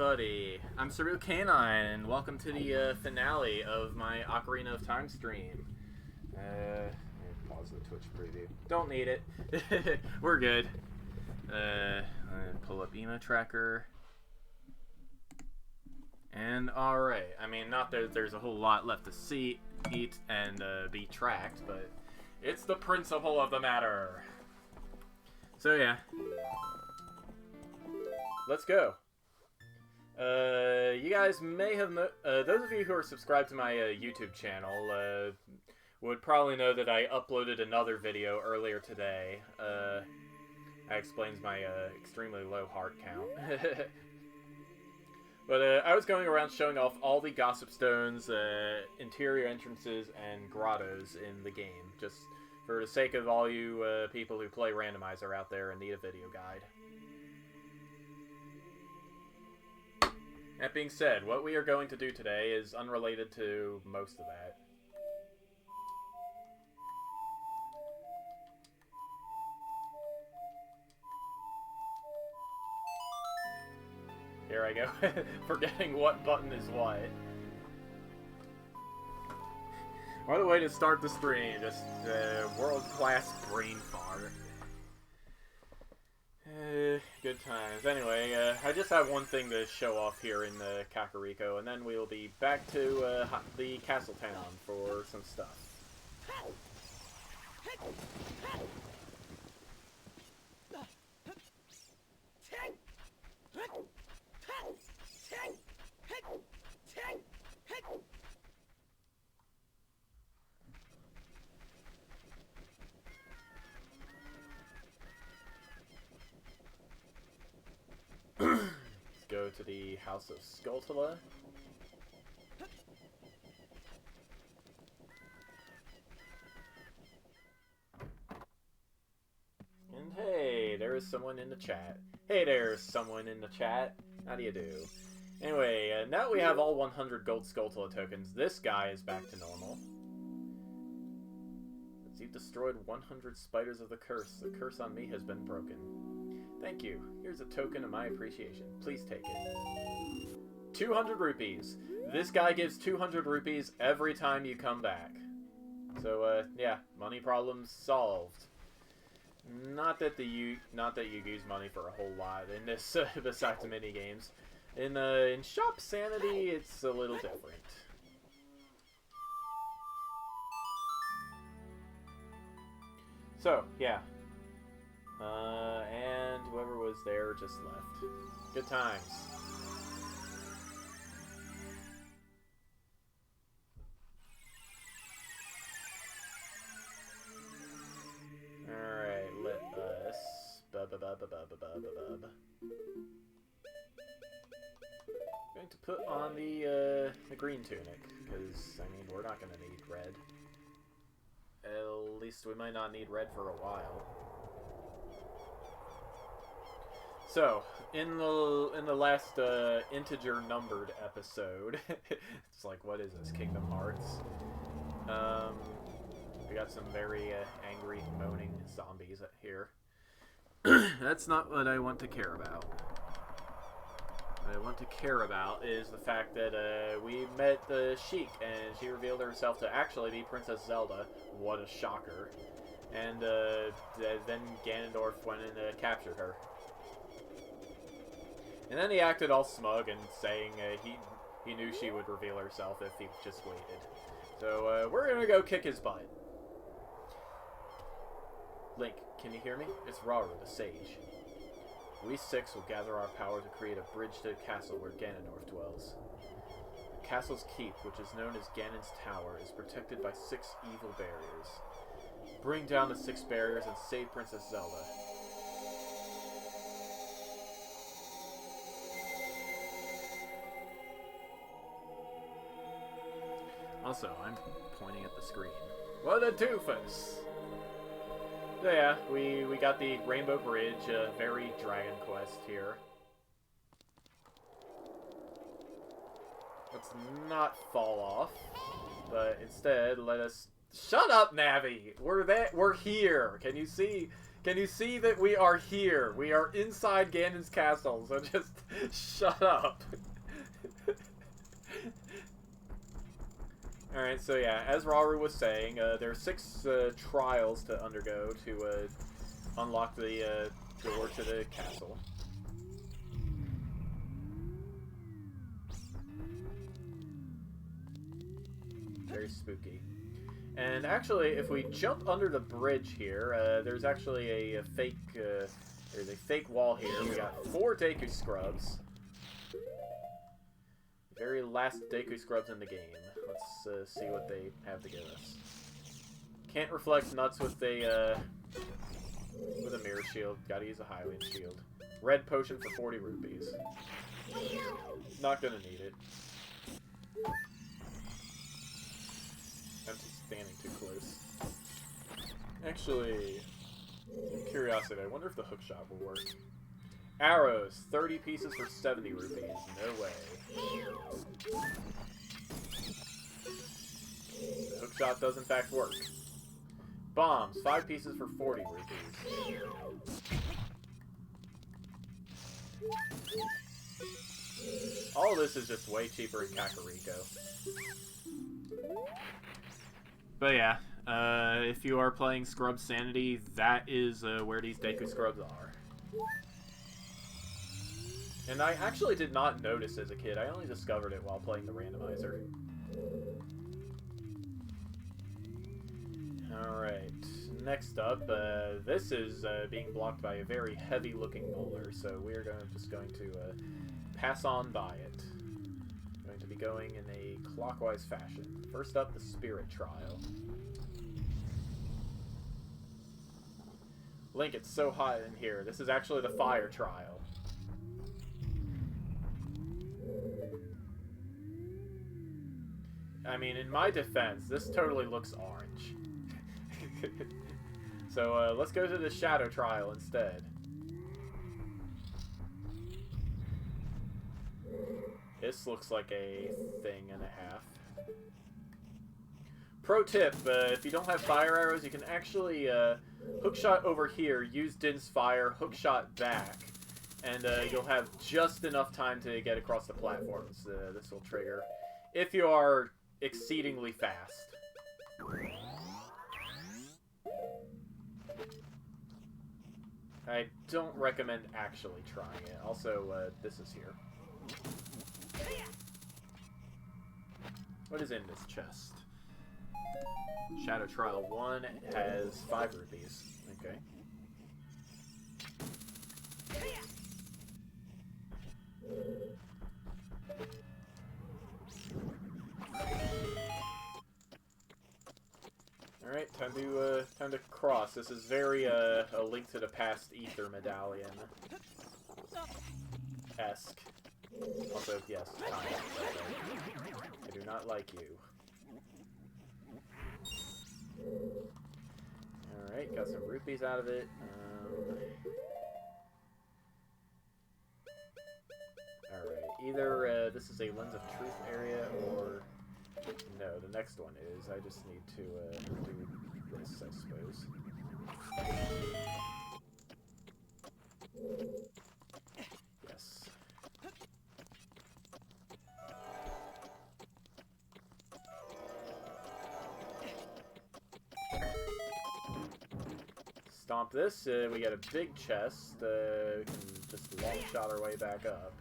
everybody, I'm surrealcanine, and welcome to the finale of my Ocarina of Time stream. Pause the Twitch preview. Don't need it. We're good. I'm gonna pull up emo tracker. And alright, I mean, not that there's a whole lot left to see, eat, and be tracked, but it's the principle of the matter. So yeah. Let's go. You guys may have those of you who are subscribed to my YouTube channel would probably know that I uploaded another video earlier today. That explains my extremely low heart count. But I was going around showing off all the gossip stones, interior entrances, and grottos in the game, just for the sake of all you people who play randomizer out there and need a video guide. That being said, what we are going to do today is unrelated to most of that. Here I go, forgetting what button is what. What a way to start the stream, just world-class brain fart. Good times. Anyway, I just have one thing to show off here in Kakariko, and then we'll be back to the castle town for some stuff. Go to the House of Skulltula. And hey, there is someone in the chat. Hey there's someone in the chat. How do you do? Anyway, now we have all 100 gold Skulltula tokens. This guy is back to normal. You've destroyed 100 spiders of the curse. The curse on me has been broken. Thank you. Here's a token of my appreciation. Please take it. 200 rupees. This guy gives 200 rupees every time you come back. So, yeah, money problems solved. Not that you use money for a whole lot in this, besides the mini games. In Shop Sanity, it's a little different. So, yeah. And whoever was there just left. Good times. Alright, let us... Going to put on the green tunic, because, I mean, we're not going to need red. At least we might not need red for a while. So, in the last integer numbered episode, it's like, what is this, Kingdom Hearts? We got some very angry, moaning zombies here. That's not what I want to care about. What I want to care about is the fact that we met the Sheik, and she revealed herself to actually be Princess Zelda. What a shocker. And then Ganondorf went and captured her. And then he acted all smug and saying he knew she would reveal herself if he just waited. So we're gonna go kick his butt. Link, can you hear me? It's Rauru, the sage. We six will gather our power to create a bridge to the castle where Ganondorf dwells. The castle's keep, which is known as Ganon's Tower, is protected by 6 evil barriers. Bring down the 6 barriers and save Princess Zelda. Also, I'm pointing at the screen. What a doofus! So yeah, we got the Rainbow Bridge, very Dragon Quest here. Let's not fall off, but instead let us... Shut up, Navi! We're here! Can Can you see that we are here? We are inside Ganon's castle, so just shut up. Alright, so yeah, as Rauru was saying, there are 6 trials to undergo to unlock the door to the castle. Very spooky. And actually, if we jump under the bridge here, there's actually a fake, there's a fake wall here. We got 4 Deku Scrubs. Very last Deku Scrubs in the game. Let's see what they have to give us. Can't reflect nuts with a mirror shield. Gotta use a Hylian shield. Red potion for 40 rupees. Not gonna need it. I'm just standing too close. Actually, curiosity, I wonder if the hookshot will work. Arrows, 30 pieces for 70 rupees. No way. The hookshot does in fact work. Bombs, 5 pieces for 40 rupees. All this is just way cheaper in Kakariko. But yeah, if you are playing Scrub Sanity, that is where these Deku Scrubs are. And I actually did not notice as a kid. I only discovered it while playing the randomizer. Alright, next up, this is being blocked by a very heavy-looking boulder, so we're just going to pass on by it. Going to be going in a clockwise fashion. First up, the Spirit Trial. Link, it's so hot in here. This is actually the Fire Trial. I mean, in my defense, this totally looks orange. So, let's go to the Shadow Trial instead. This looks like a thing and a half. Pro tip, if you don't have fire arrows, you can actually hookshot over here, use Din's Fire, hookshot back, and you'll have just enough time to get across the platforms. This will trigger if you are exceedingly fast. I don't recommend actually trying it. Also, this is here. What is in this chest? Shadow Trial 1 has 5 rupees. Okay. Alright, time to cross. This is very a Link to the Past Ether medallion esque. Also, yes, time. I do not like you. Alright, got some rupees out of it. Alright, either this is a Lens of Truth area, or... No, the next one is. I just need to do this, I suppose. Yes. Stomp this, we get a big chest, we can just long shot our way back up.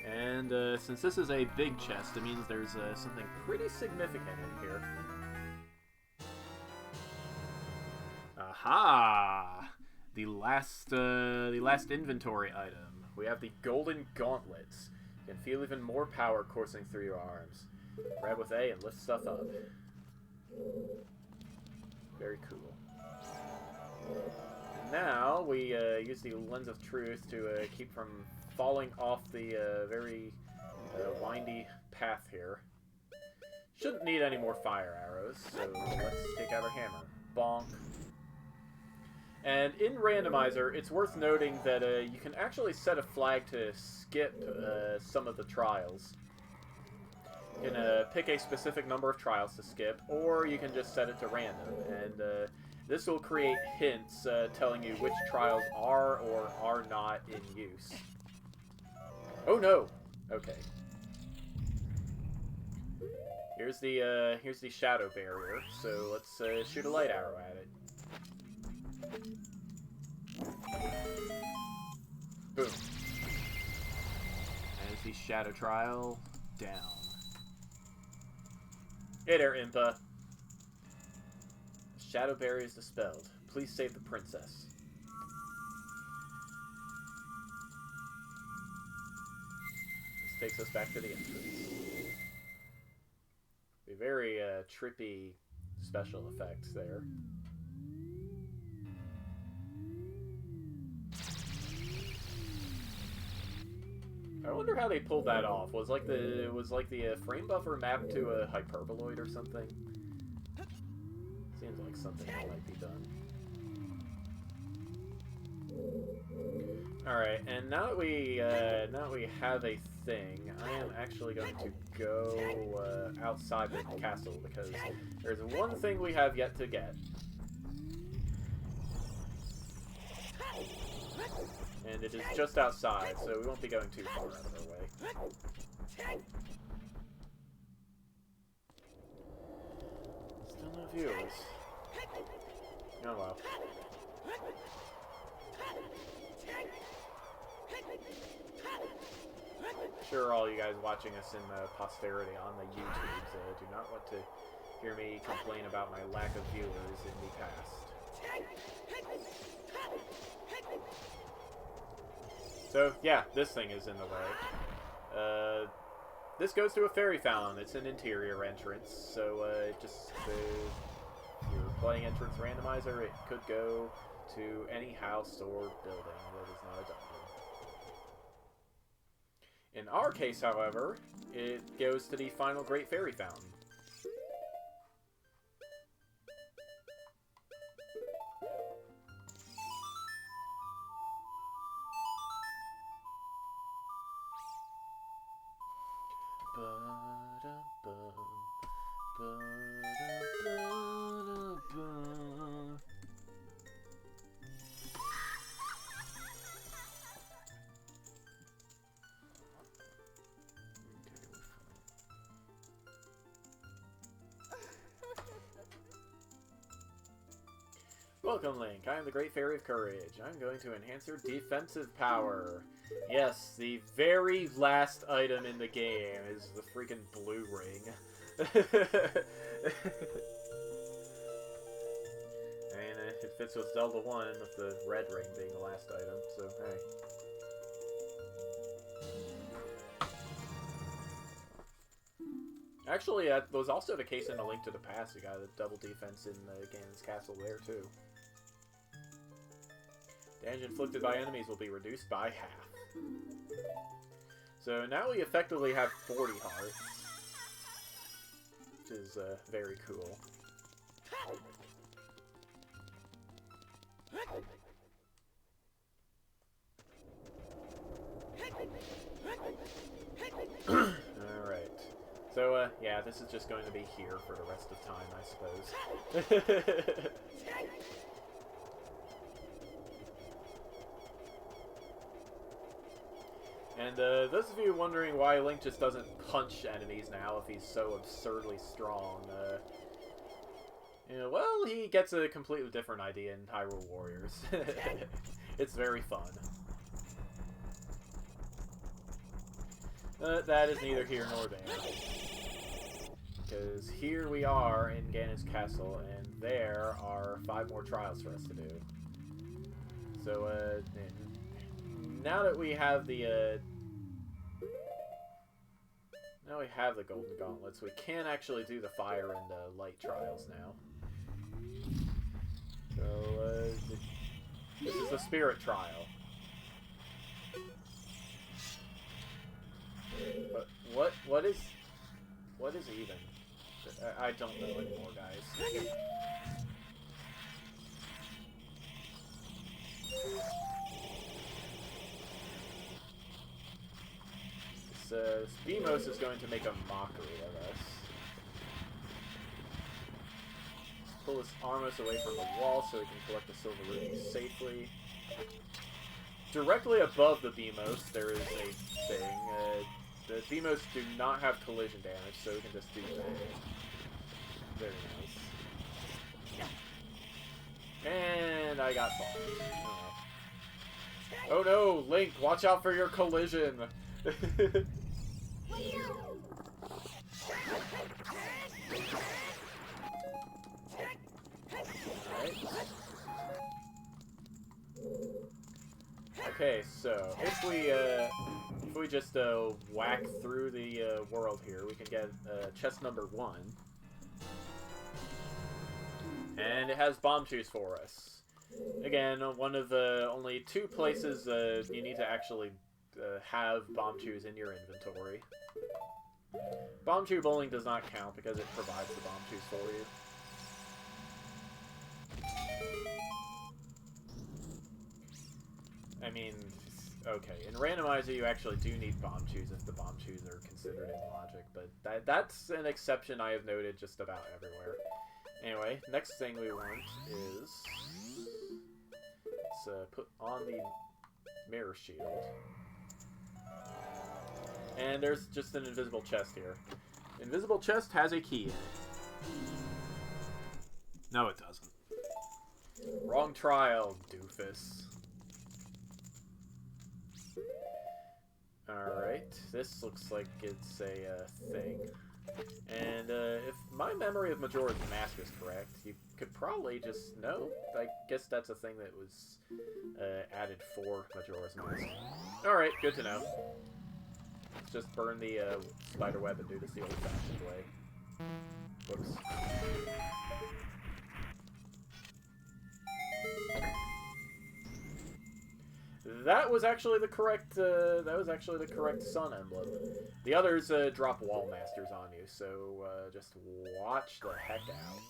And since this is a big chest, it means there's something pretty significant in here. Aha! The last inventory item. We have the Golden Gauntlets. You can feel even more power coursing through your arms. Grab with A and lift stuff up. Very cool. Now, we use the Lens of Truth to keep from falling off the very windy path here. Shouldn't need any more fire arrows, so let's take out our hammer. Bonk. And in Randomizer, it's worth noting that you can actually set a flag to skip some of the trials. You can pick a specific number of trials to skip, or you can just set it to random. And This will create hints telling you which trials are or are not in use. Oh no! Okay. Here's the shadow barrier, so let's shoot a light arrow at it. Boom. As the shadow trial down. Hey there, Impa. The shadow barrier is dispelled. Please save the princess. This takes us back to the entrance. A very trippy special effects there. I wonder how they pulled that off. Was like the frame buffer mapped to a hyperboloid or something? Seems like something that might be done. All right, and now that we have a thing, I am actually going to go outside the castle because there's one thing we have yet to get. And it is just outside, so we won't be going too far out of our way. Still no viewers. Oh well. Sure, all you guys watching us in posterity on the YouTubes do not want to hear me complain about my lack of viewers in the past. So, yeah, this thing is in the way. This goes to a fairy fountain. It's an interior entrance, so just your playing entrance randomizer, it could go to any house or building that is not a dungeon. In our case, however, it goes to the final Great Fairy Fountain. Welcome, Link. I am the Great Fairy of Courage. I'm going to enhance your defensive power. Yes, the very last item in the game is the freaking blue ring. And it fits with Zelda 1 with the red ring being the last item, so hey. Actually, that was also the case in A Link to the Past. You got a double defense in Ganon's castle there, too. Damage inflicted by enemies will be reduced by half. So now we effectively have 40 hearts, which is very cool. Alright. So, yeah, this is just going to be here for the rest of time, I suppose. And, those of you wondering why Link just doesn't punch enemies now if he's so absurdly strong, you know, well, he gets a completely different idea in Hyrule Warriors. It's very fun. That is neither here nor there. Because here we are in Ganon's castle, and there are 5 more trials for us to do. So, now that we have the, now we have the Golden Gauntlets, we can actually do the fire and light trials now. So, this is the Spirit Trial. But what is even? I don't know anymore, guys. This Beamos is going to make a mockery of us. Let's pull this armless away from the wall so we can collect the silver ruby safely. Directly above the Beamos, there is a thing. The Beamos do not have collision damage, so we can just do that. Very nice. And I got bombed. Oh no, Link, watch out for your collision! Alright. Okay, so if we just whack through the world here, we can get chest number 1. And it has bomb shoes for us. Again, one of the only 2 places you need to actually have bomb shoes in your inventory. Bomb shoe bowling does not count because it provides the bomb shoes for you. I mean, okay, in randomizer you actually do need bomb shoes if the bomb shoes are considered in logic, but that's an exception I have noted just about everywhere. Anyway, next thing we want is let's put on the mirror shield. And there's just an invisible chest here. Invisible chest has a key in it. No, it doesn't. Wrong trial, doofus. Alright, this looks like it's a thing. And if my memory of Majora's Mask is correct, you could probably just... No, I guess that's a thing that was added for Majora's Mask. Alright, good to know. Let's just burn the spider web and do this the old-fashioned way. Whoops. That was actually the correct. Sun emblem. The others drop wall masters on you, so just watch the heck out.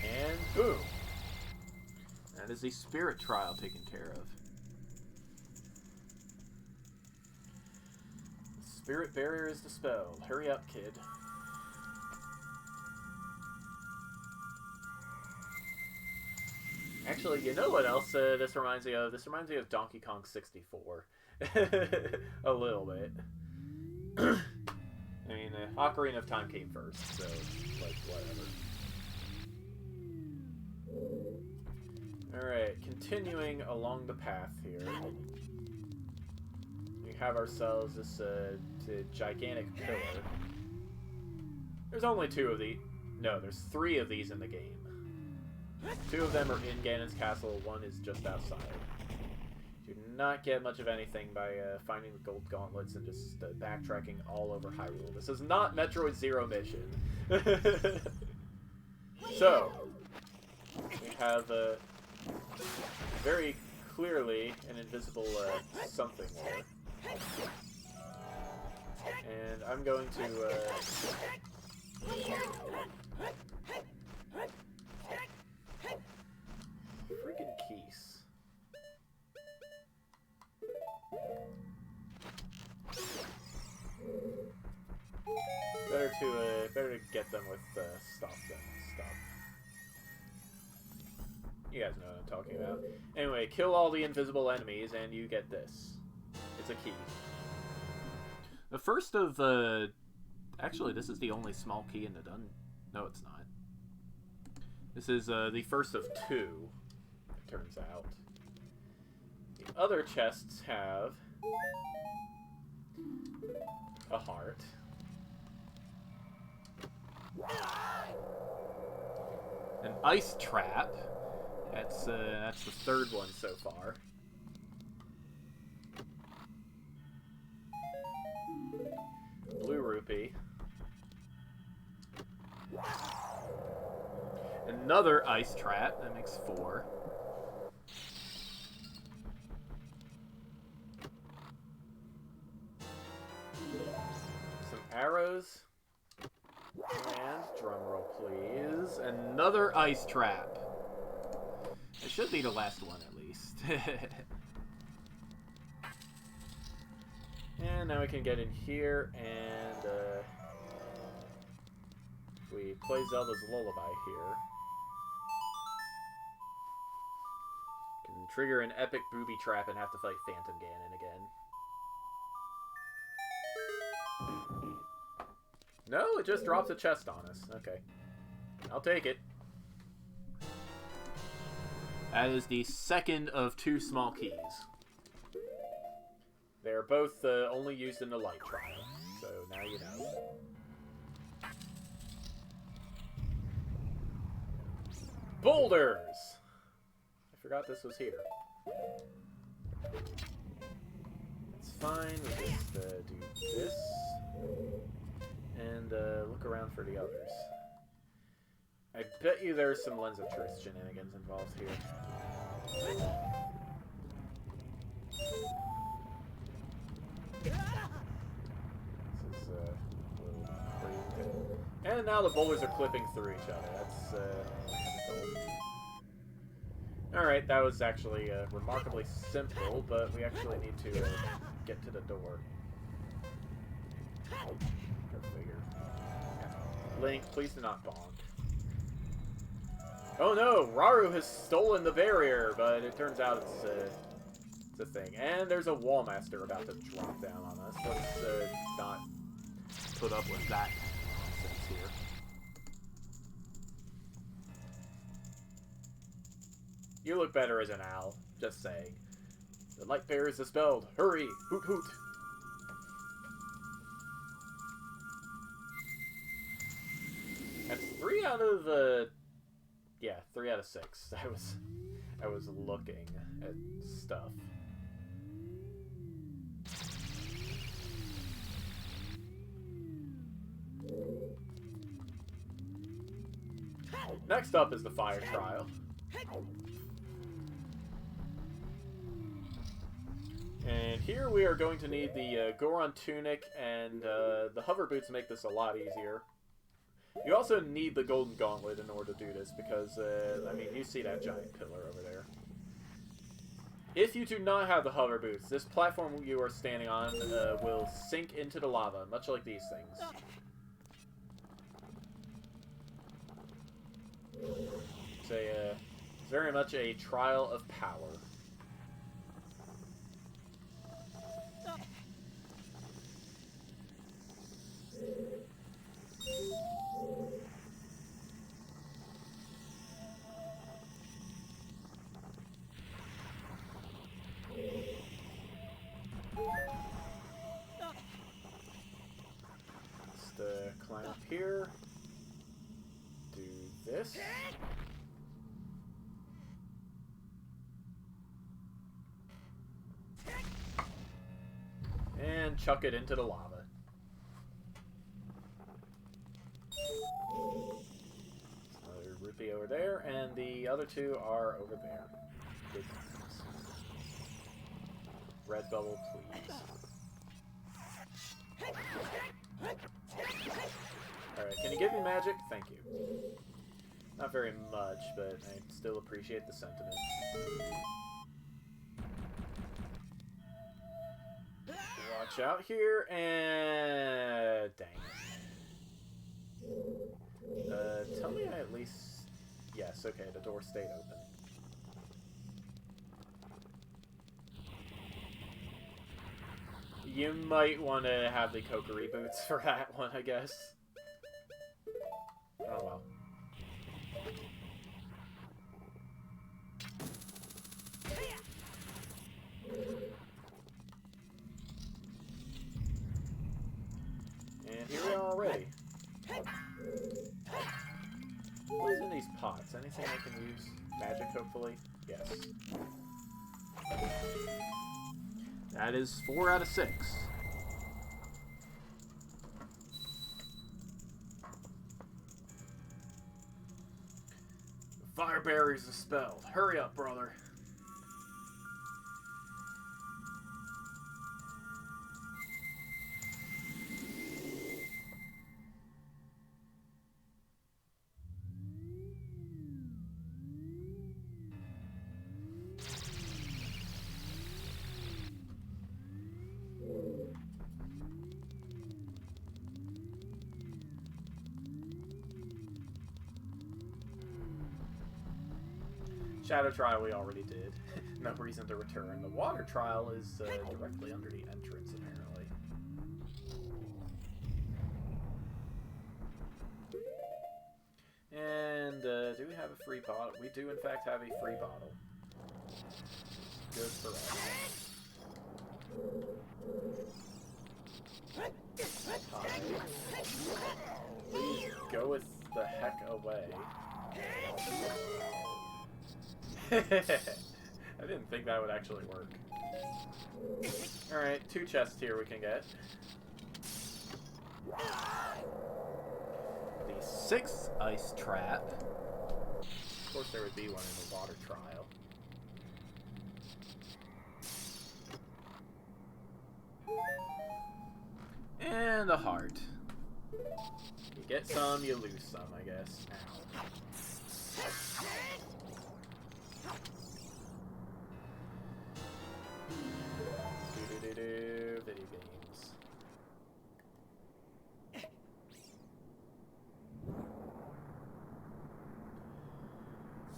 And boom. That is the spirit trial taken care of. The spirit barrier is dispelled. Hurry up, kid. Actually, you know what else this reminds me of? This reminds me of Donkey Kong 64. A little bit. I mean, Ocarina of Time came first, so, like, whatever. Alright, continuing along the path here. We have ourselves this gigantic pillar. There's only 2 of these. No, there's 3 of these in the game. 2 of them are in Ganon's castle, 1 is just outside. You do not get much of anything by finding the gold gauntlets and just backtracking all over Hyrule. This is not Metroid Zero mission. So, we have very clearly an invisible something there. And I'm going to... freaking keys. Better to get them with stuff than stuff. You guys know what I'm talking about. Anyway, kill all the invisible enemies and you get this. It's a key. The first of actually, this is the only small key in the dungeon. No, it's not. This is the first of 2. It turns out. The other chests have a heart. An ice trap. That's the 3rd one so far. Blue rupee. Another ice trap. That makes 4. Some arrows. And, drumroll please, another ice trap. It should be the last one at least. And now we can get in here and we play Zelda's Lullaby here. Can trigger an epic booby trap and have to fight Phantom Ganon again. No, it just drops a chest on us. Okay. I'll take it. That is the second of 2 small keys. They're both only used in the light trial, so now you know. Boulders! I forgot this was here. It's fine, we just do this. And look around for the others. I bet you there's some Lens of Truth shenanigans involved here. This is a little crazy. And now the boulders are clipping through each other. That's alright, that was actually remarkably simple, but we actually need to get to the door. Go figure. Yeah. Link, please do not bonk. Oh no! Raru has stolen the barrier, but it turns out it's a thing. And there's a wall master about to drop down on us. Let's not put up with that nonsense here. You look better as an owl, just saying. The light bearer is dispelled. Hurry! Hoot hoot! That's 3 out of yeah, 3 out of 6. I was looking at stuff. Next up is the fire trial. And here we are going to need the Goron Tunic and the hover boots make this a lot easier. You also need the Golden Gauntlet in order to do this because, I mean, you see that giant pillar over there. If you do not have the hover boots, this platform you are standing on will sink into the lava, much like these things. It's very much a trial of power. Just climb up here. Do this. And chuck it into the lava. Another rupee over there, and the other 2 are over there. Good times. Red bubble, please. Alright, can you give me magic? Thank you. Not very much, but I still appreciate the sentiment. Watch out here, and dang it. Tell me I at least... Yes, okay, the door stayed open. You might want to have the Kokiri boots for that one, I guess. Oh well. And here we are already. What is in these pots? Anything I can use? Magic, hopefully? Yes. That is 4 out of 6. The fire barrier is dispelled. Hurry up, brother. Shadow Trial we already did. No reason to return. The Water Trial is directly under the entrance, apparently. And, do we have a free bottle? We do, in fact, have a free bottle. Good for us. Please go with the heck away. I didn't think that would actually work. Alright, 2 chests here we can get. The 6th ice trap. Of course there would be one in the water trial. And a heart. You get some, you lose some, I guess. Video games.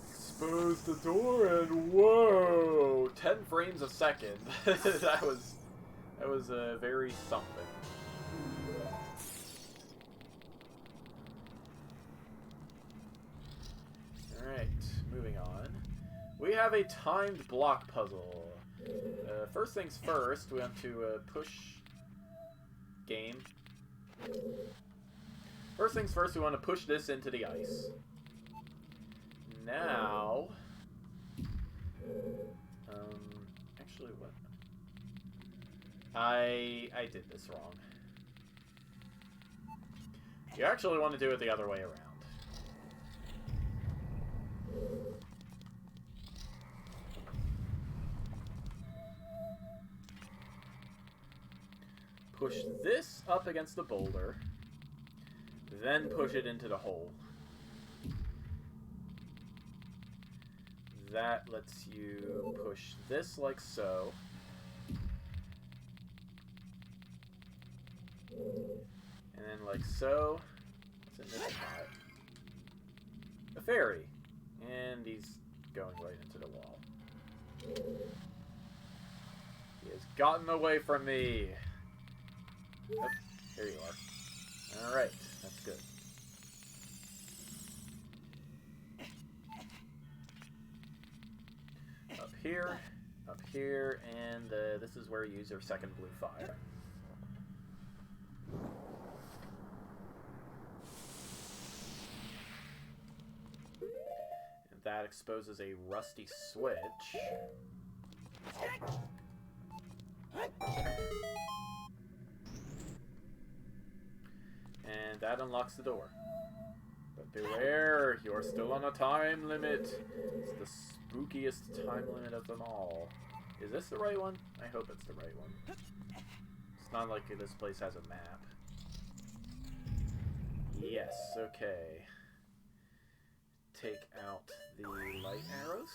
Expose the door and whoa! 10 frames a second. that was very something. Alright, moving on. We have a timed block puzzle. First things first, we have to push game. First things first, we want to push this into the ice. Now, actually, what? I did this wrong. You actually want to do it the other way around. Push this up against the boulder, then push it into the hole. That lets you push this like so. And then like so. What's in this pot? A fairy. And he's going right into the wall. He has gotten away from me. Oh, here you are. Alright, that's good. Up here, and this is where you use your second blue fire. And that exposes a rusty switch. And that unlocks the door. But beware, you're still on a time limit. It's the spookiest time limit of them all. Is this the right one? I hope it's the right one. It's not like this place has a map. Yes, okay. Take out the light arrows.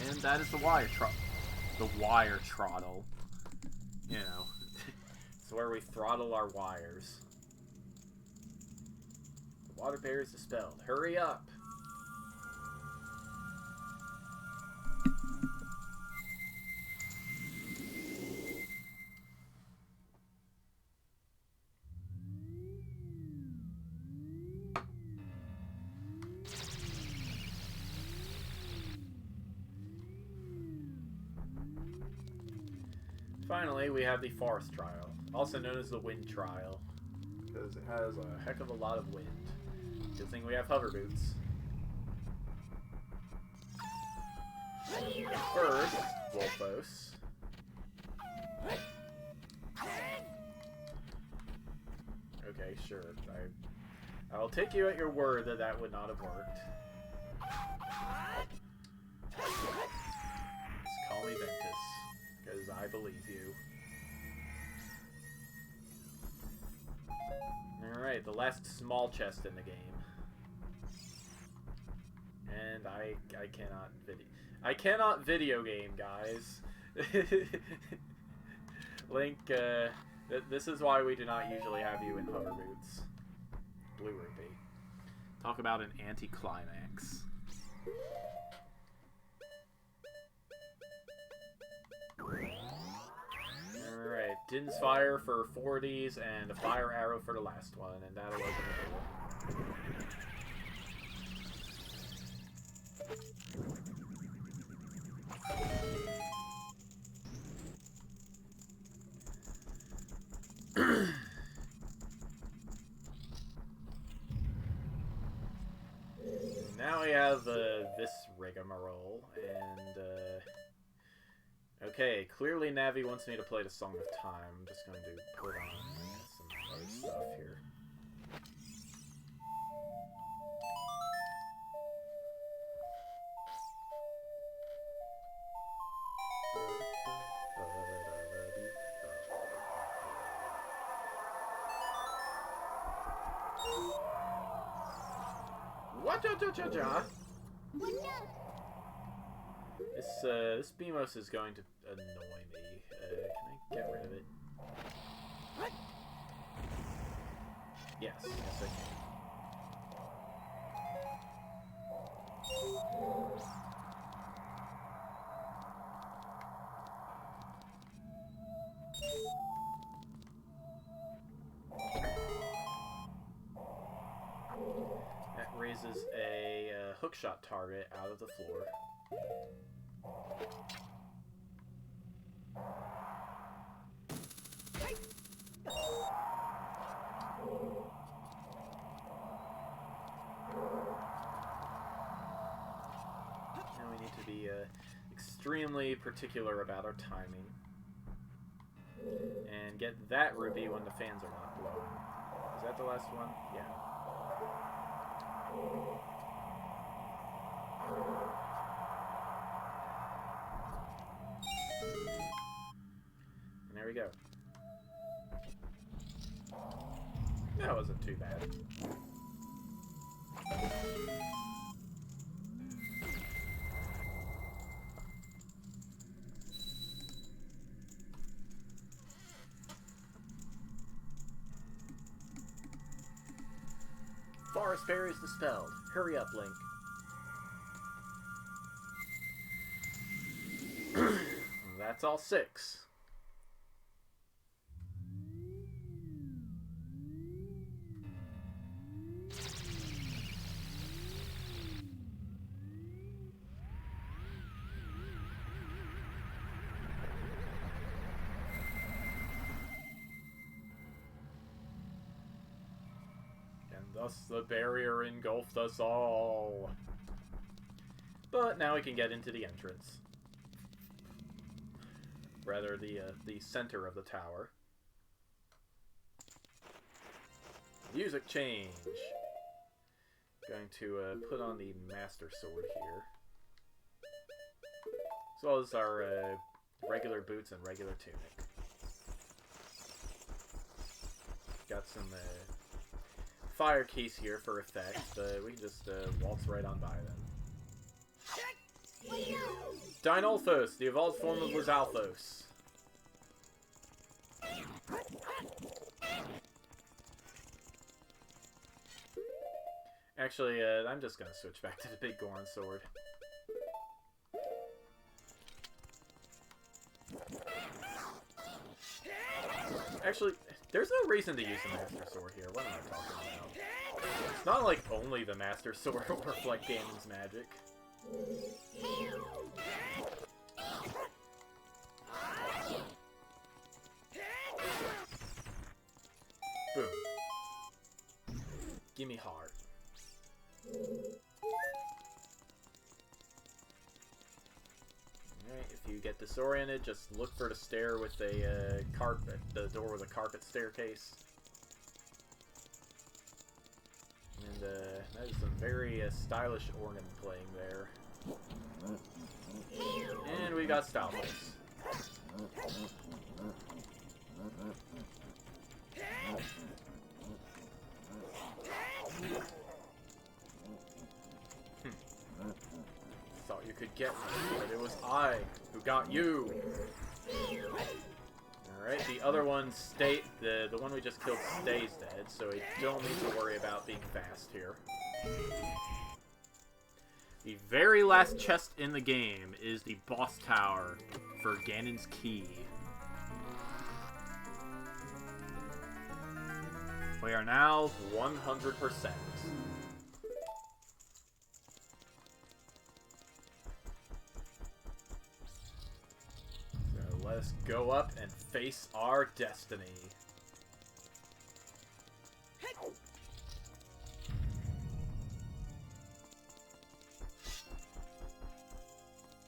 And that is the wire throttle. You know, it's where we throttle our wires. The water barrier is dispelled. Hurry up! Finally, we have the forest trial, also known as the wind trial, because it has a heck of a lot of wind. Good thing we have hover boots. First, Wolfos. Okay, sure. I'll take you at your word that that would not have worked. Just call me Ventus. Because I believe you. Alright, the last small chest in the game. And I cannot video game, guys. Link, this is why we do not usually have you in hover boots. Blue rupee. Talk about an anticlimax. Alright, Din's Fire for 4 of these, and a Fire Arrow for the last one, and that'll open the door. Now we have this rigmarole, and okay, clearly Navi wants me to play the Song of Time. I'm just going to put on some other stuff here. This Beamos is going to annoy me. Can I get rid of it? Yes, I can. That raises a hookshot target out of the floor. Now we need to be extremely particular about our timing. And get that rupee when the fans are not blowing. Is that the last one? Yeah. And there we go. That wasn't too bad. Forest berries dispelled. Hurry up, Link. That's all 6. Thus the barrier engulfed us all. But now we can get into the entrance. Rather, the center of the tower. Music change. Going to put on the Master Sword here. As well as our regular boots and regular tunic. Got some fire keys here for effect, but we can just waltz right on by them. Dinolphos, the evolved form of Lizalfos. Actually, I'm just gonna switch back to the big Goron sword. Actually, there's no reason to use the Master Sword here. What am I talking about? It's not like only the Master Sword will reflect Ganon's magic. Boom. Gimme heart. Alright, if you get disoriented, just look for the stair with a carpet, the door with a carpet staircase. And that is some very stylish organ playing there. And we got Stalfos. Thought you could get me, but it was I who got you. Alright, the other one the one we just killed stays dead, so we don't need to worry about being fast here. The very last chest in the game is the boss tower for Ganon's Key. We are now 100%. So let's go up and face our destiny.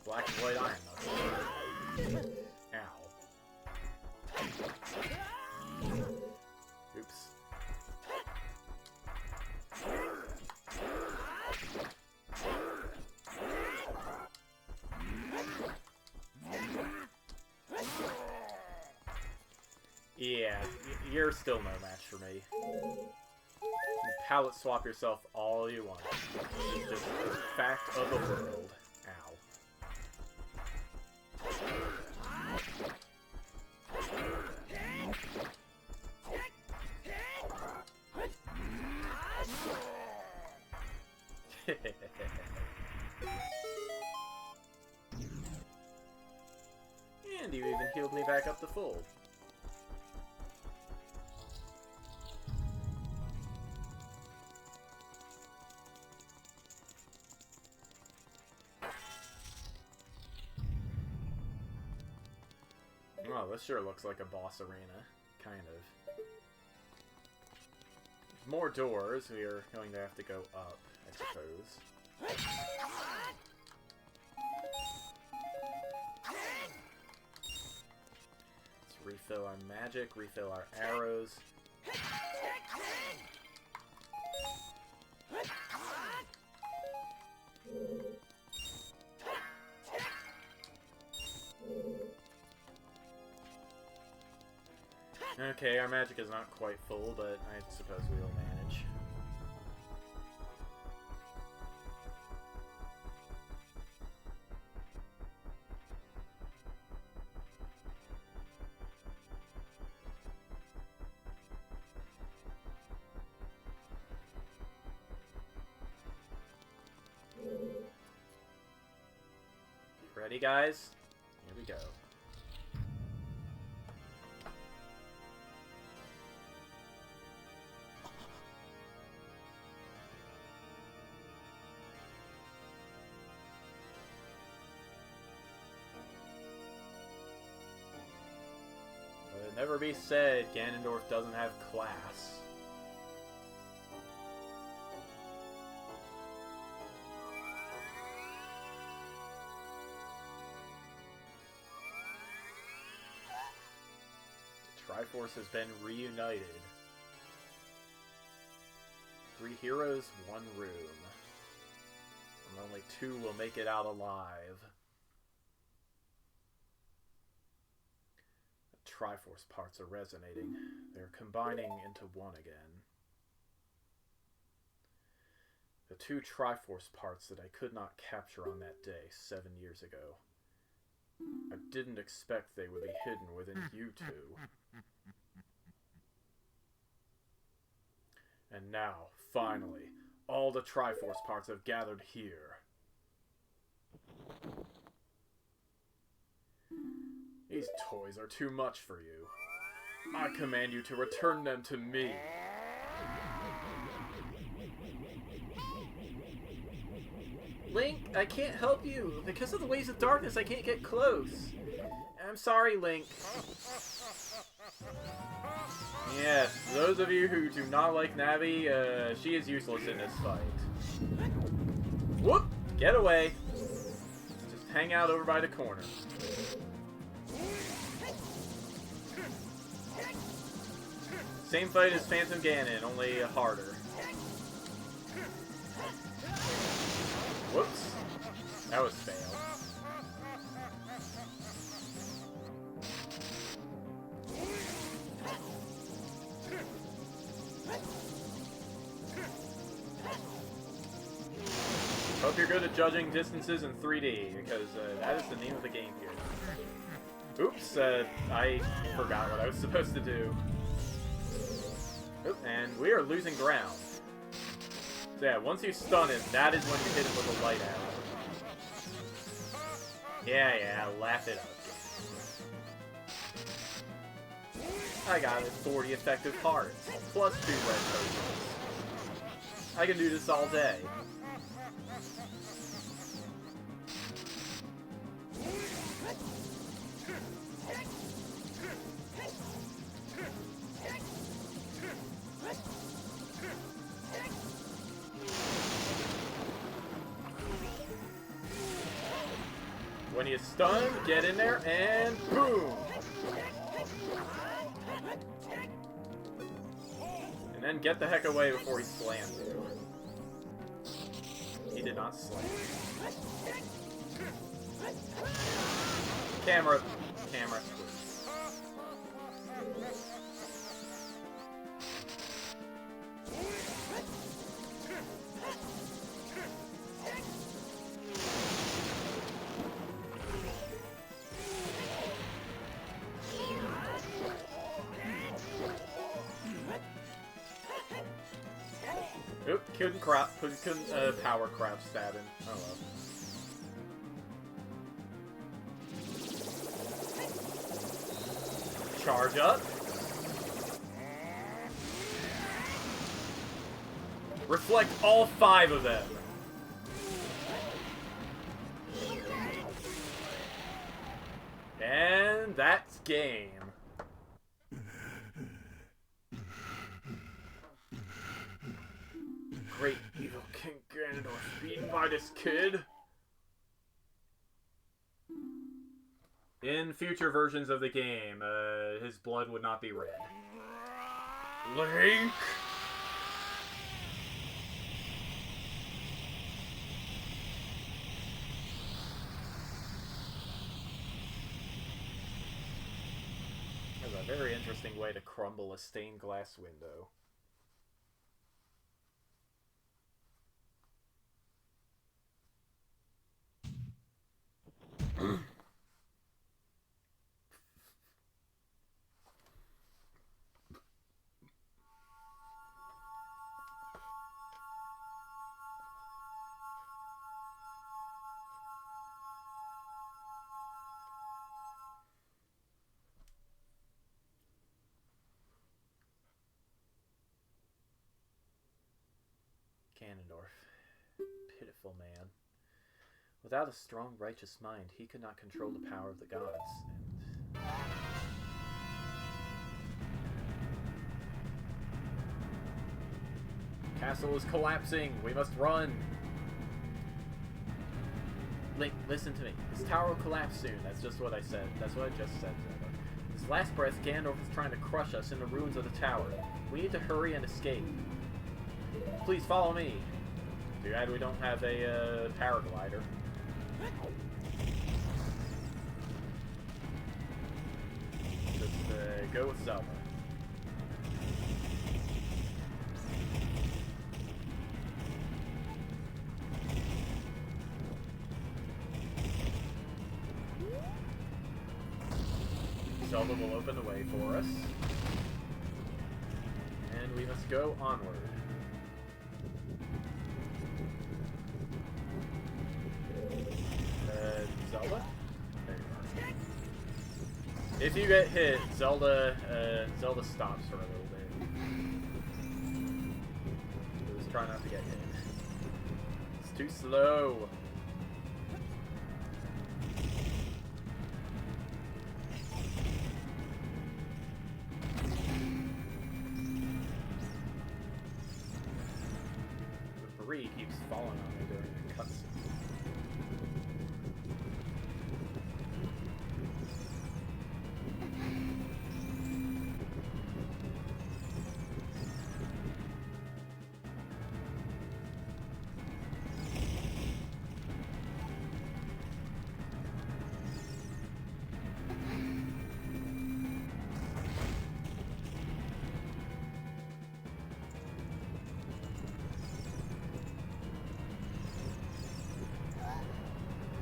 Black and white iron. Ow. Oops. Yeah, you're still no match for me. You palette swap yourself all you want. It's just a fact of the world. Ow. And you even healed me back up to full. Oh, this sure looks like a boss arena. Kind of. There's more doors. We are going to have to go up, I suppose. Let's refill our magic, refill our arrows. Okay, our magic is not quite full, but I suppose we will manage. Ready, guys? Here we go. Let it never be said Ganondorf doesn't have class. Triforce has been reunited. 3 heroes, 1 room. And only 2 will make it out alive. The Triforce parts are resonating. They're combining into one again. The 2 Triforce parts that I could not capture on that day 7 years ago. I didn't expect they would be hidden within you 2. And now, finally, all the Triforce parts have gathered here. These toys are too much for you. I command you to return them to me. Link, I can't help you. Because of the waves of darkness, I can't get close. I'm sorry, Link. Yes, those of you who do not like Navi, she is useless in this fight. Whoop! Get away. Just hang out over by the corner. Same fight as Phantom Ganon, only harder. Whoops. That was fail. Hope you're good at judging distances in 3D, because that is the name of the game here. Oops, I forgot what I was supposed to do. Oop, and we are losing ground. So yeah, once you stun him, that is when you hit him with a light arrow. Yeah, laugh it up. I got it, 40 effective hearts, plus 2 red potions. I can do this all day. When you stun, get in there, and boom! And then get the heck away before he slams you. He did not slam. Camera, please. Oop, couldn't power crouch stab him. Oh well. Charge up. Reflect all 5 of them. And that's game. Great evil King Ganondorf beaten by this kid. In future versions of the game, his blood would not be red. Link! That's a very interesting way to crumble a stained glass window. Ganondorf. Pitiful man. Without a strong, righteous mind, he could not control the power of the gods. Castle is collapsing! We must run! Link, listen to me. This tower will collapse soon. That's just what I said. That's what I just said, Zelda. This last breath, Ganondorf is trying to crush us in the ruins of the tower. We need to hurry and escape. Please follow me. Too bad we don't have a paraglider. Let's go with Zelda. Zelda will open the way for us. And we must go onward. Zelda? There you are. If you get hit, Zelda stops for a little bit. Just try not to get hit. It's too slow. The debris keeps falling on me during the cutscene.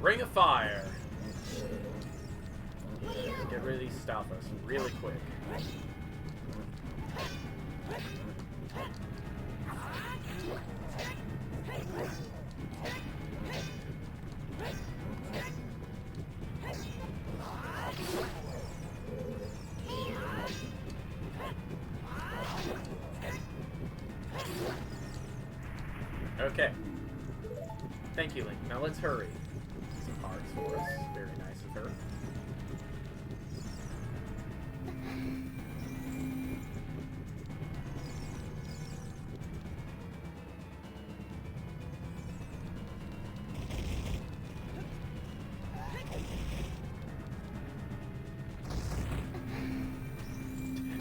Ring of Fire! Get rid of these Stalfos really quick. Okay. Thank you, Link. Now let's hurry. Some hearts for us. Very nice of her.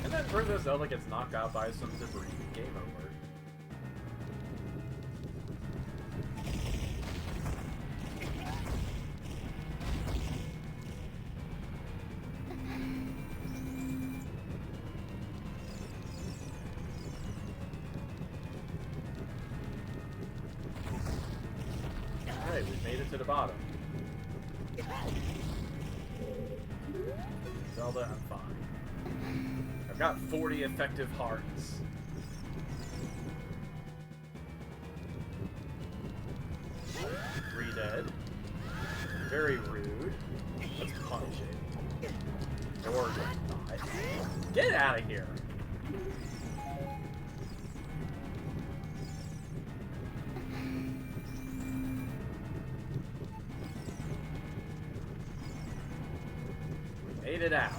And then Princess Zelda gets knocked out by some debris. Game over. Alright, we've made it to the bottom. Zelda, I'm fine. I've got 40 effective hearts. Three dead. Very rude. Let's punish it. Or not. Get out of here. We made it out.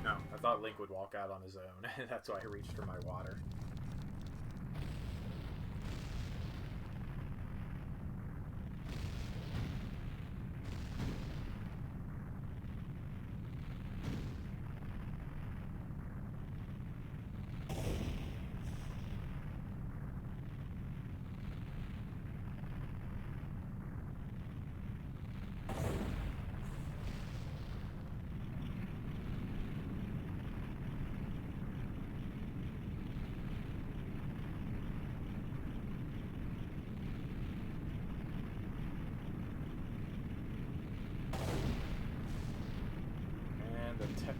I thought Link would walk out on his own. That's why I reached for my water.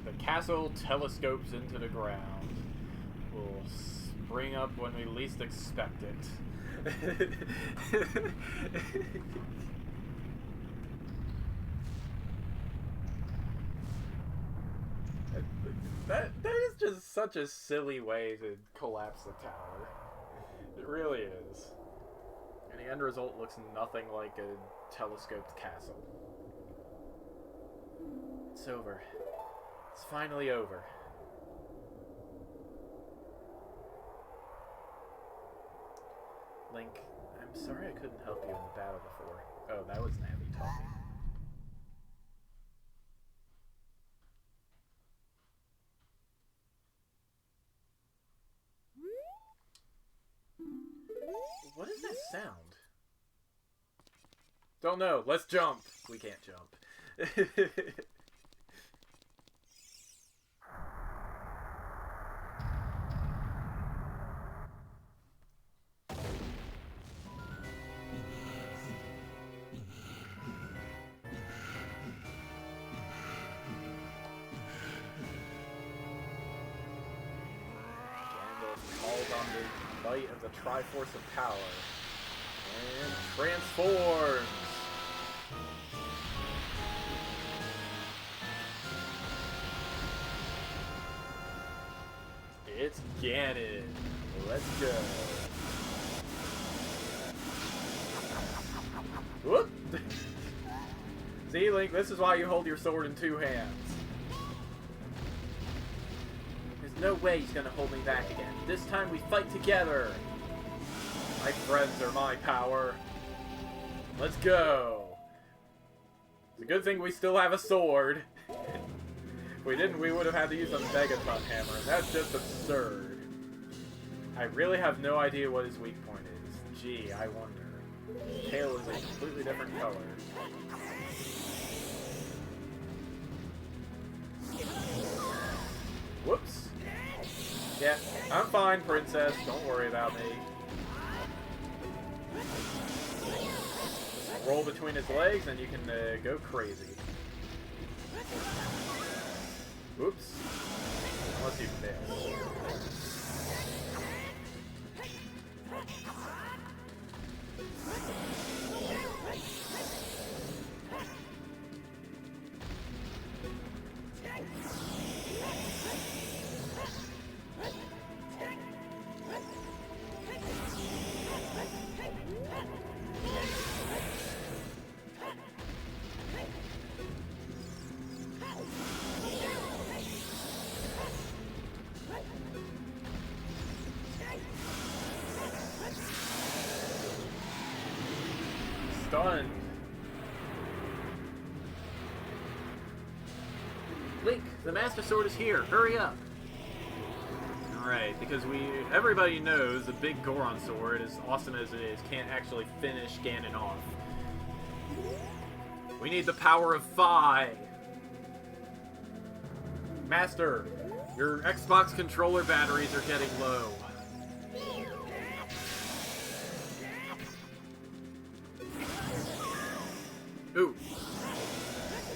The castle telescopes into the ground. Will spring up when we least expect it. that is just such a silly way to collapse the tower. It really is. And the end result looks nothing like a telescoped castle. It's over. It's finally over. Link, I'm sorry I couldn't help you in the battle before. Oh, that was Navi talking. What is that sound? Don't know. Let's jump. We can't jump. On the might of the Triforce of Power and transforms. It's Ganon. Let's go. Whoop! See, Link, this is why you hold your sword in two hands. No way he's gonna hold me back again. This time we fight together. My friends are my power. Let's go. It's a good thing we still have a sword. If we didn't, we would have had to use a Megaton hammer. That's just absurd. I really have no idea what his weak point is. Gee, I wonder. His tail is a completely different color. Whoops. Yeah, I'm fine, Princess. Don't worry about me. Just roll between his legs and you can go crazy. Oops. Unless you miss. Stunned. Link, the Master Sword is here. Hurry up. Alright, because everybody knows the big Goron sword, as awesome as it is, can't actually finish Ganon off. We need the power of Phi. Master, your Xbox controller batteries are getting low. Ooh.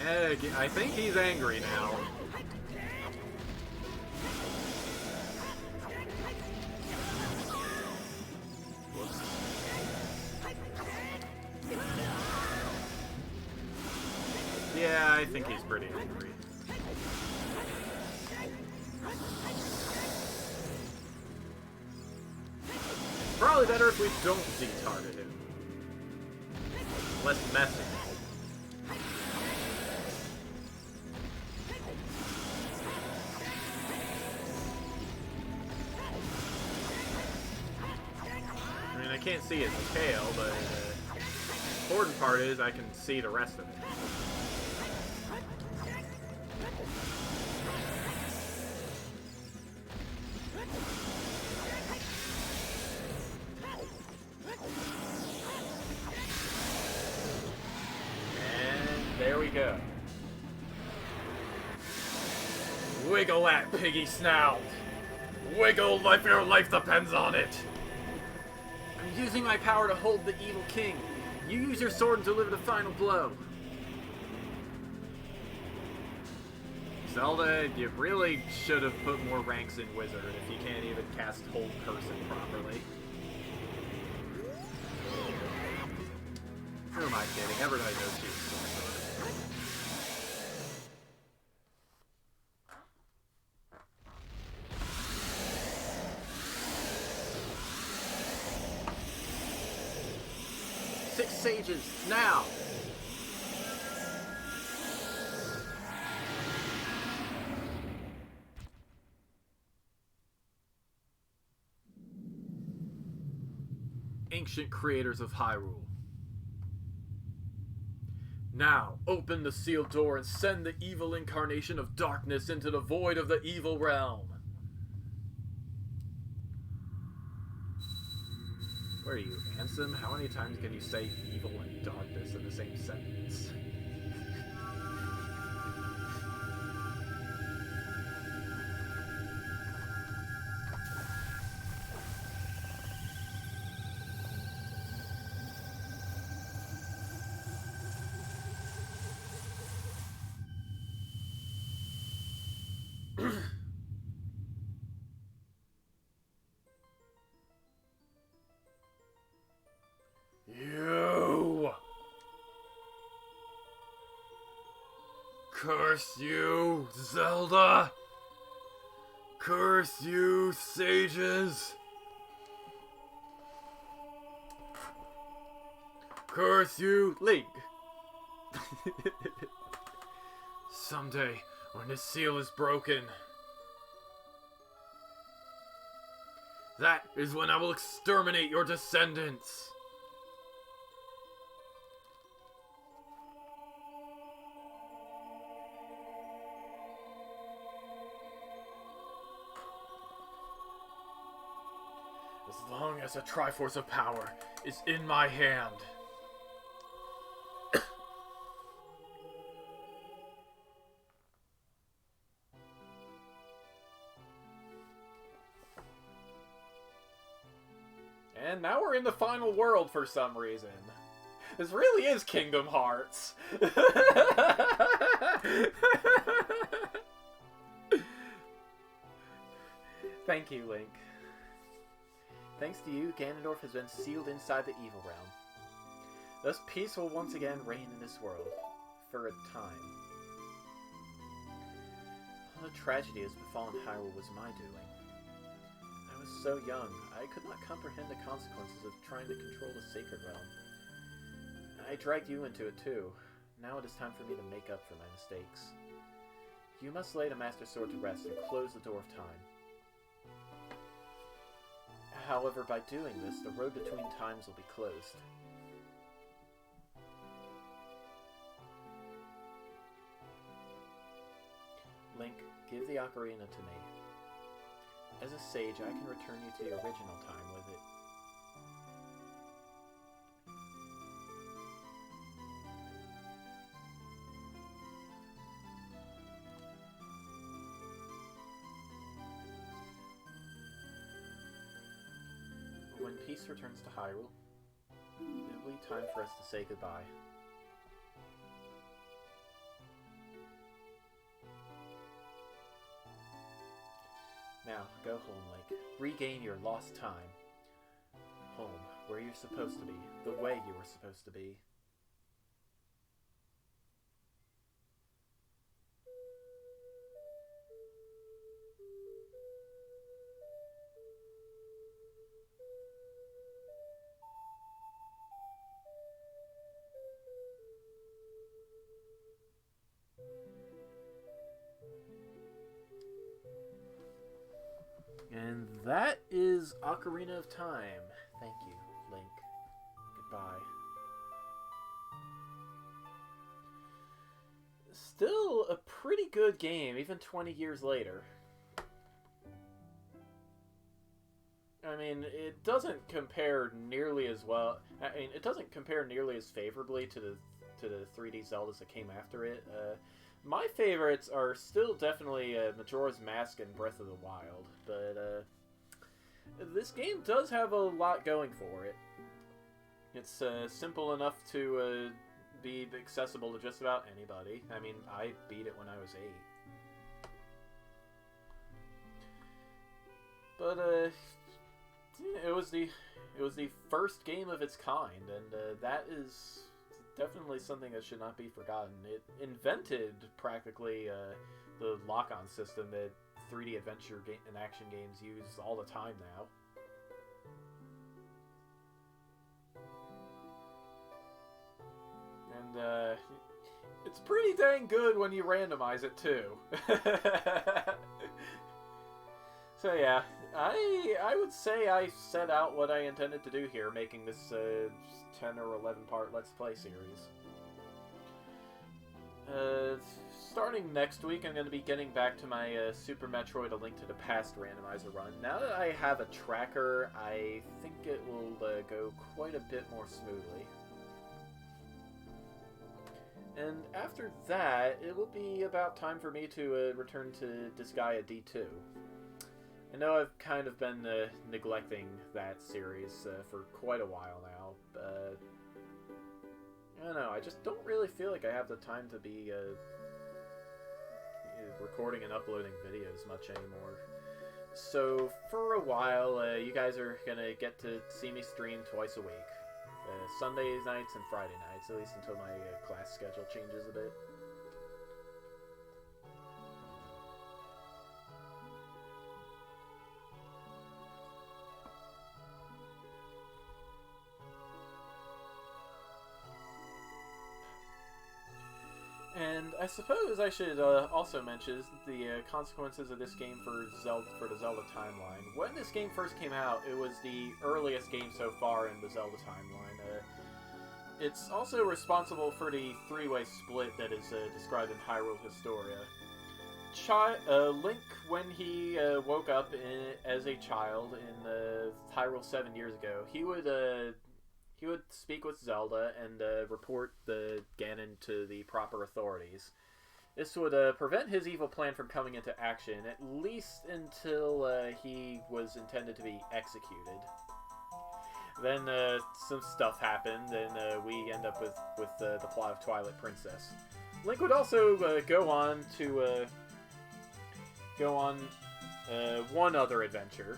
Yeah, I think he's angry now. Whoops. Yeah, I think he's pretty angry. Probably better if we don't Z-target him. Less messy. I can't see his tail, but the important part is I can see the rest of it. And there we go. Wiggle that piggy snout! Wiggle like your life depends on it! I'm using my power to hold the evil king. You use your sword and deliver the final blow. Zelda, you really should have put more ranks in Wizard if you can't even cast Hold Person properly. Who am I kidding? Everybody knows she's a sorcerer. Six sages, now! Ancient creators of Hyrule. Now, open the sealed door and send the evil incarnation of darkness into the void of the evil realm. Where are you, Ansem? How many times can you say evil and darkness in the same sentence? You! Curse you, Zelda! Curse you, sages! Curse you, Link! Someday, when this seal is broken, that is when I will exterminate your descendants! As long as a Triforce of Power is in my hand. And now we're in the final world for some reason. This really is Kingdom Hearts. Thank you, Link. Thanks to you, Ganondorf has been sealed inside the evil realm. Thus peace will once again reign in this world, for a time. All the tragedy has befallen Hyrule was my doing. I was so young, I could not comprehend the consequences of trying to control the sacred realm. I dragged you into it too. Now it is time for me to make up for my mistakes. You must lay the Master Sword to rest and close the door of time. However, by doing this, the road between times will be closed. Link, give the ocarina to me. As a sage, I can return you to the original time with it. When peace returns to Hyrule, it will be time for us to say goodbye. Now, go home, Link. Regain your lost time. Home, where you're supposed to be. The way you were supposed to be. And that is Ocarina of Time. Thank you, Link. Goodbye. Still a pretty good game, even 20 years later. I mean, it doesn't compare nearly as well. I mean, it doesn't compare nearly as favorably to the 3D Zeldas that came after it. My favorites are still definitely Majora's Mask and Breath of the Wild, but this game does have a lot going for it. It's simple enough to be accessible to just about anybody. I mean, I beat it when I was 8. But it was the first game of its kind, and that is definitely something that should not be forgotten. It invented practically the lock-on system that 3D adventure and action games use all the time now. And it's pretty dang good when you randomize it too. So yeah, I would say I set out what I intended to do here, making this 10 or 11 part Let's Play series. Starting next week, I'm going to be getting back to my Super Metroid A Link to the Past randomizer run. Now that I have a tracker, I think it will go quite a bit more smoothly. And after that, it will be about time for me to return to Disgaea D2. I know I've kind of been neglecting that series for quite a while now. I don't know, I just don't really feel like I have the time to be recording and uploading videos much anymore. So for a while, you guys are going to get to see me stream twice a week. Sunday nights and Friday nights, at least until my class schedule changes a bit. And I suppose I should also mention the consequences of this game for the Zelda timeline. When this game first came out, it was the earliest game so far in the Zelda timeline. It's also responsible for the three-way split that is described in Hyrule Historia. Link, when he woke up as a child in Hyrule 7 years ago, he would speak with Zelda and report the Ganon to the proper authorities. This would prevent his evil plan from coming into action, at least until he was intended to be executed. Then some stuff happened, and we end up with the plot of Twilight Princess. Link would also go on one other adventure,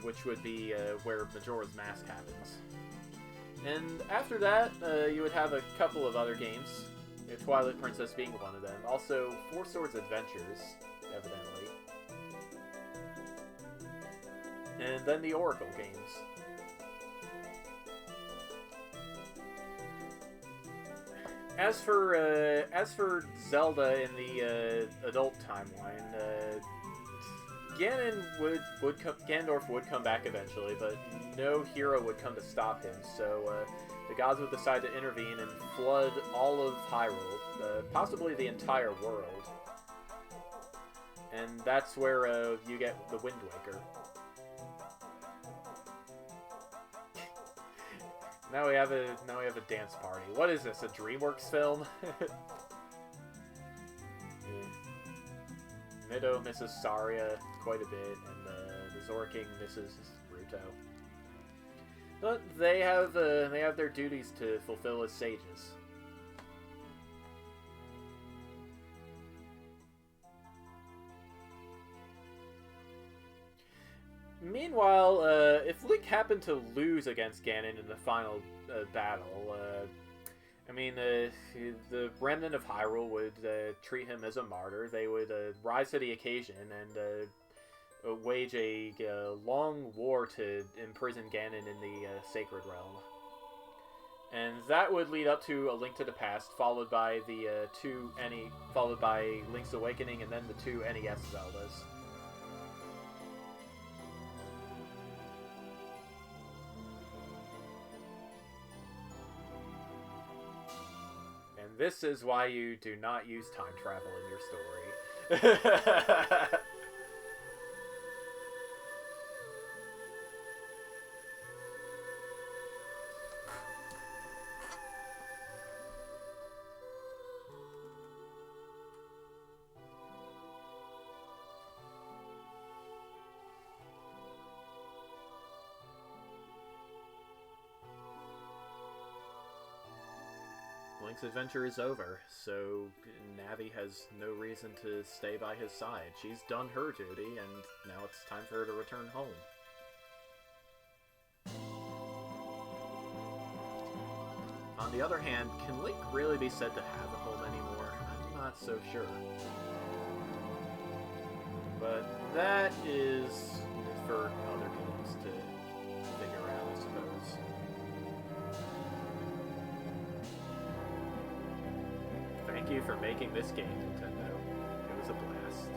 which would be where Majora's Mask happens. And after that, you would have a couple of other games, Twilight Princess being one of them. Also, Four Swords Adventures, evidently. And then the Oracle games. As for Zelda in the adult timeline, Ganondorf would come back eventually, but no hero would come to stop him. So the gods would decide to intervene and flood all of Hyrule, possibly the entire world. And that's where you get the Wind Waker. Now we have a dance party. What is this? A DreamWorks film? Mido misses Saria quite a bit, and the Zora King misses Ruto. But they have their duties to fulfill as sages. Meanwhile, if Link happened to lose against Ganon in the final battle, I mean, the remnant of Hyrule would treat him as a martyr. They would rise to the occasion and wage a long war to imprison Ganon in the Sacred Realm. And that would lead up to A Link to the Past, followed by the followed by Link's Awakening, and then the 2 NES Zeldas. This is why you do not use time travel in your story. Link's adventure is over, so Navi has no reason to stay by his side. She's done her duty, and now it's time for her to return home. On the other hand, can Link really be said to have a home anymore? I'm not so sure. But that is for other games to figure out, I suppose. Thank you for making this game, Nintendo. It was a blast.